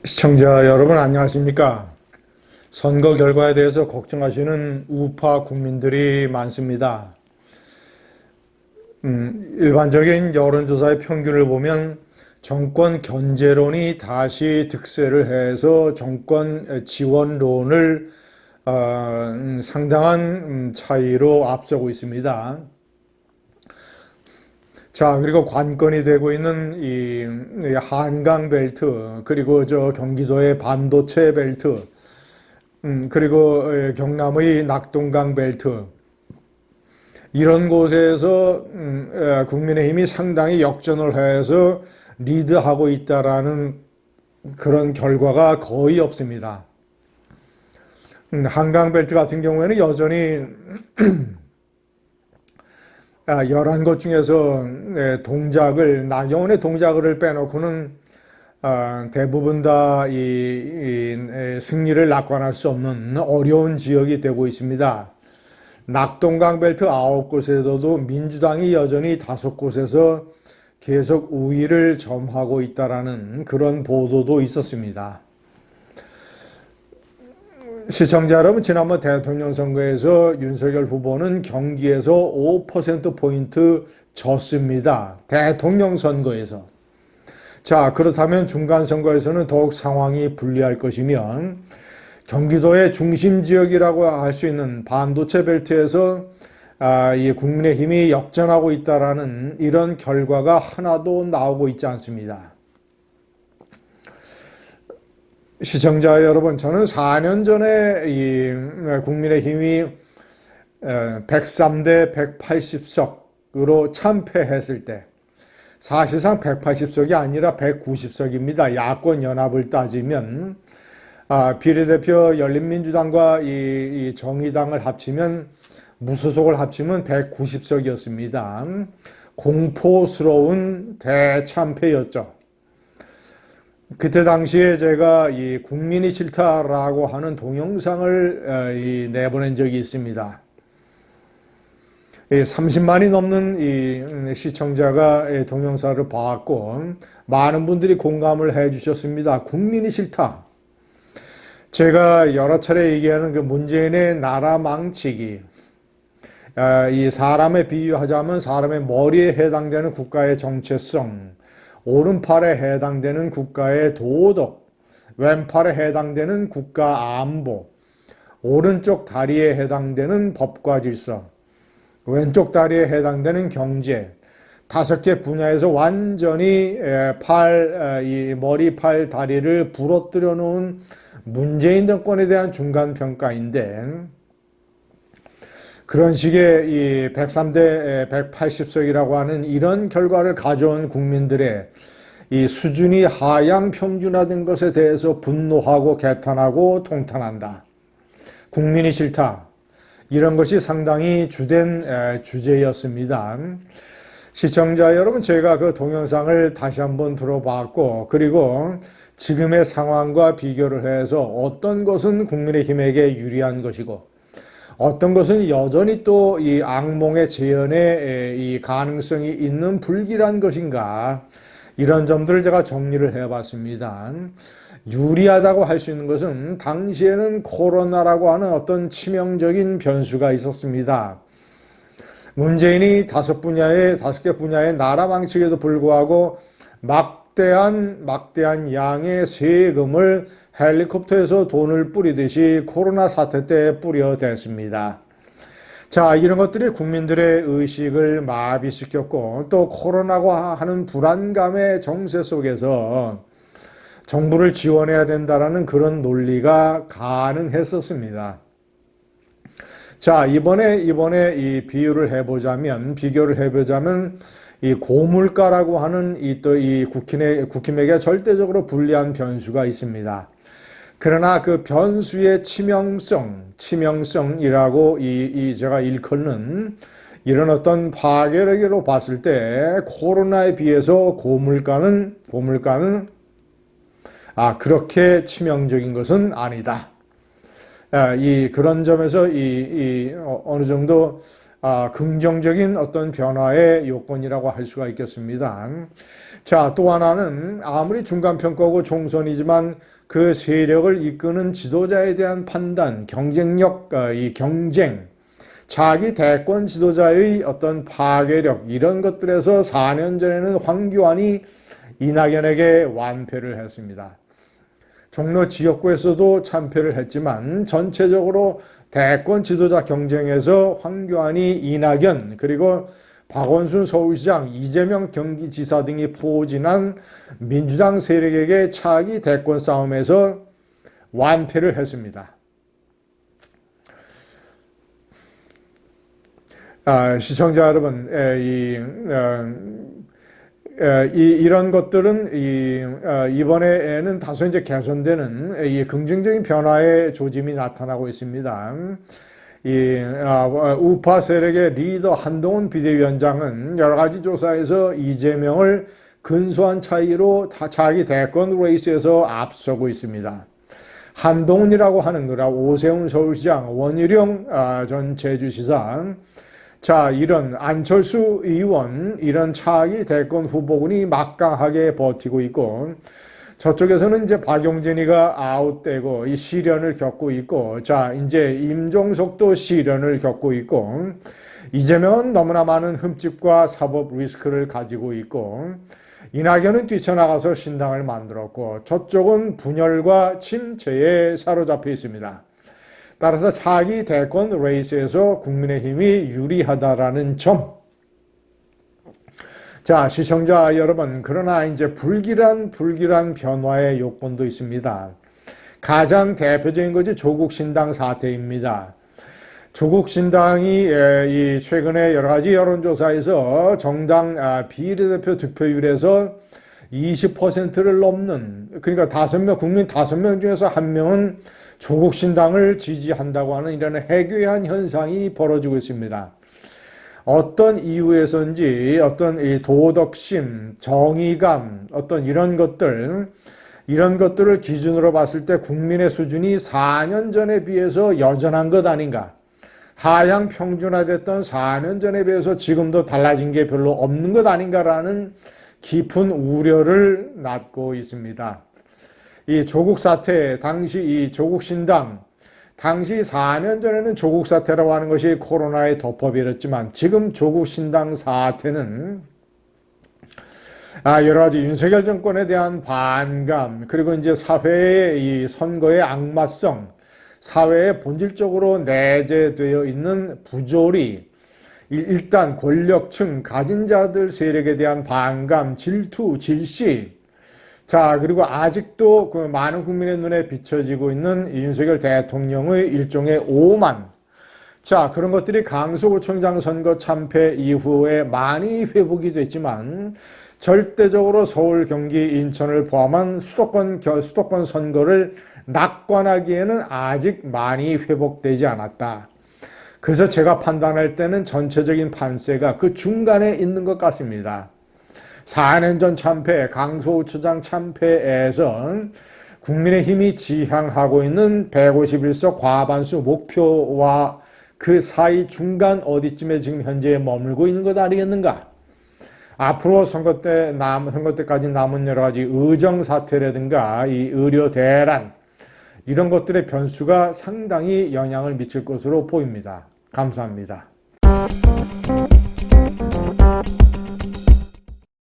시청자 여러분 안녕하십니까? 선거 결과에 대해서 걱정하시는 우파 국민들이 많습니다. 일반적인 여론조사의 평균을 보면 정권 견제론이 다시 득세를 해서 정권 지원론을 상당한 차이로 앞서고 있습니다. 자, 그리고 관건이 되고 있는 이 한강 벨트, 그리고 저 경기도의 반도체 벨트, 그리고 경남의 낙동강 벨트, 이런 곳에서 국민의힘이 상당히 역전을 해서 리드하고 있다라는 그런 결과가 거의 없습니다. 한강 벨트 같은 경우에는 여전히 11곳 중에서 나경원의 동작을 빼놓고는 대부분 다 승리를 낙관할 수 없는 어려운 지역이 되고 있습니다. 낙동강 벨트 9곳에서도 민주당이 여전히 5곳에서 계속 우위를 점하고 있다라는 그런 보도도 있었습니다. 시청자 여러분, 지난번 대통령 선거에서 윤석열 후보는 경기에서 5%포인트 졌습니다. 대통령 선거에서. 자, 그렇다면 중간 선거에서는 더욱 상황이 불리할 것이면 경기도의 중심 지역이라고 할 수 있는 반도체 벨트에서 이 국민의힘이 역전하고 있다라는 이런 결과가 하나도 나오고 있지 않습니다. 시청자 여러분, 저는 4년 전에 이 국민의힘이 103대 180석으로 참패했을 때, 사실상 180석이 아니라 190석입니다. 야권 연합을 따지면 비례대표 열린민주당과 이 정의당을 합치면, 무소속을 합치면 190석이었습니다. 공포스러운 대참패였죠. 그때 당시에 제가 이 국민이 싫다라고 하는 동영상을 내보낸 적이 있습니다. 30만이 넘는 이 시청자가 동영상을 봤고 많은 분들이 공감을 해 주셨습니다. 국민이 싫다. 제가 여러 차례 얘기하는 그 문재인의 나라 망치기, 이 사람에 비유하자면 사람의 머리에 해당되는 국가의 정체성, 오른팔에 해당되는 국가의 도덕, 왼팔에 해당되는 국가 안보, 오른쪽 다리에 해당되는 법과 질서, 왼쪽 다리에 해당되는 경제, 5개 분야에서 완전히 이 머리, 팔, 다리를 부러뜨려 놓은 문재인 정권에 대한 중간평가인데, 그런 식의 이 103대 180석이라고 하는 이런 결과를 가져온 국민들의 이 수준이 하향 평준화된 것에 대해서 분노하고 개탄하고 통탄한다. 국민이 싫다. 이런 것이 상당히 주된 주제였습니다. 시청자 여러분, 제가 그 동영상을 다시 한번 들어봤고, 그리고 지금의 상황과 비교를 해서 어떤 것은 국민의힘에게 유리한 것이고, 어떤 것은 여전히 또 이 악몽의 재현에 이 가능성이 있는 불길한 것인가, 이런 점들을 제가 정리를 해봤습니다. 유리하다고 할 수 있는 것은 당시에는 코로나라고 하는 어떤 치명적인 변수가 있었습니다. 문재인이 5개 분야의 나라 망치에도 불구하고 막대한 양의 세금을 헬리콥터에서 돈을 뿌리듯이 코로나 사태 때 뿌려댔습니다. 자, 이런 것들이 국민들의 의식을 마비시켰고, 또 코로나가 하는 불안감의 정세 속에서 정부를 지원해야 된다라는 그런 논리가 가능했었습니다. 자, 이번에 이 비교를 해보자면 이 고물가라고 하는 이 국힘에게 절대적으로 불리한 변수가 있습니다. 그러나 그 변수의 치명성이라고 제가 일컫는 이런 어떤 파괴력으로 봤을 때 코로나에 비해서 고물가는 그렇게 치명적인 것은 아니다. 그런 점에서 어느 정도 긍정적인 어떤 변화의 요건이라고 할 수가 있겠습니다. 자, 또 하나는 아무리 중간평가고 총선이지만 그 세력을 이끄는 지도자에 대한 판단, 경쟁력, 이 경쟁, 자기 대권 지도자의 어떤 파괴력 이런 것들에서 4년 전에는 황교안이 이낙연에게 완패를 했습니다. 종로 지역구에서도 참패를 했지만 전체적으로 대권 지도자 경쟁에서 황교안이 이낙연 그리고 박원순 서울시장, 이재명 경기지사 등이 포진한 민주당 세력에게 차기 대권 싸움에서 완패를 했습니다. 시청자 여러분, 이런 것들은 이번에는 다소 이제 개선되는 이 긍정적인 변화의 조짐이 나타나고 있습니다. 우파 세력의 리더 한동훈 비대위원장은 여러 가지 조사에서 이재명을 근소한 차이로 자기 대권 레이스에서 앞서고 있습니다. 한동훈이라고 하는 거라 오세훈 서울시장, 원희룡 전 제주시장, 자, 이런 안철수 의원, 이런 차기 대권 후보군이 막강하게 버티고 있고, 저쪽에서는 이제 박용진이가 아웃되고 이 시련을 겪고 있고, 자, 이제 임종석도 시련을 겪고 있고, 이재명은 너무나 많은 흠집과 사법 리스크를 가지고 있고, 이낙연은 뛰쳐나가서 신당을 만들었고, 저쪽은 분열과 침체에 사로잡혀 있습니다. 따라서 차기 대권 레이스에서 국민의힘이 유리하다라는 점. 자, 시청자 여러분, 그러나 이제 불길한 변화의 요건도 있습니다. 가장 대표적인 것이 조국 신당 사태입니다. 조국 신당이 최근에 여러 가지 여론조사에서 정당 비례대표 득표율에서 20%를 넘는, 그러니까 국민 5명 중에서 1명은 조국 신당을 지지한다고 하는 이런 해괴한 현상이 벌어지고 있습니다. 어떤 이유에서인지 어떤 이 도덕심, 정의감, 어떤 이런 것들을 기준으로 봤을 때 국민의 수준이 4년 전에 비해서 여전한 것 아닌가. 하향 평준화됐던 4년 전에 비해서 지금도 달라진 게 별로 없는 것 아닌가라는 깊은 우려를 낳고 있습니다. 이 조국 사태, 당시 이 조국 신당, 당시 4년 전에는 조국 사태라고 하는 것이 코로나에 덮어버렸지만 지금 조국 신당 사태는 여러 가지 윤석열 정권에 대한 반감, 그리고 이제 사회의 이 선거의 악마성, 사회에 본질적으로 내재되어 있는 부조리, 일단 권력층, 가진 자들 세력에 대한 반감, 질투, 질시, 자, 그리고 아직도 그 많은 국민의 눈에 비춰지고 있는 윤석열 대통령의 일종의 오만. 자, 그런 것들이 강서구청장 선거 참패 이후에 많이 회복이 됐지만 절대적으로 서울, 경기, 인천을 포함한 수도권 선거를 낙관하기에는 아직 많이 회복되지 않았다. 그래서 제가 판단할 때는 전체적인 판세가 그 중간에 있는 것 같습니다. 4년 전 참패, 강서구청장 참패에서 국민의힘이 지향하고 있는 151석 과반수 목표와 그 사이 중간 어디쯤에 지금 현재 머물고 있는 것 아니겠는가? 앞으로 선거 때까지 남은 여러 가지 의정 사태라든가 이 의료 대란 이런 것들의 변수가 상당히 영향을 미칠 것으로 보입니다. 감사합니다.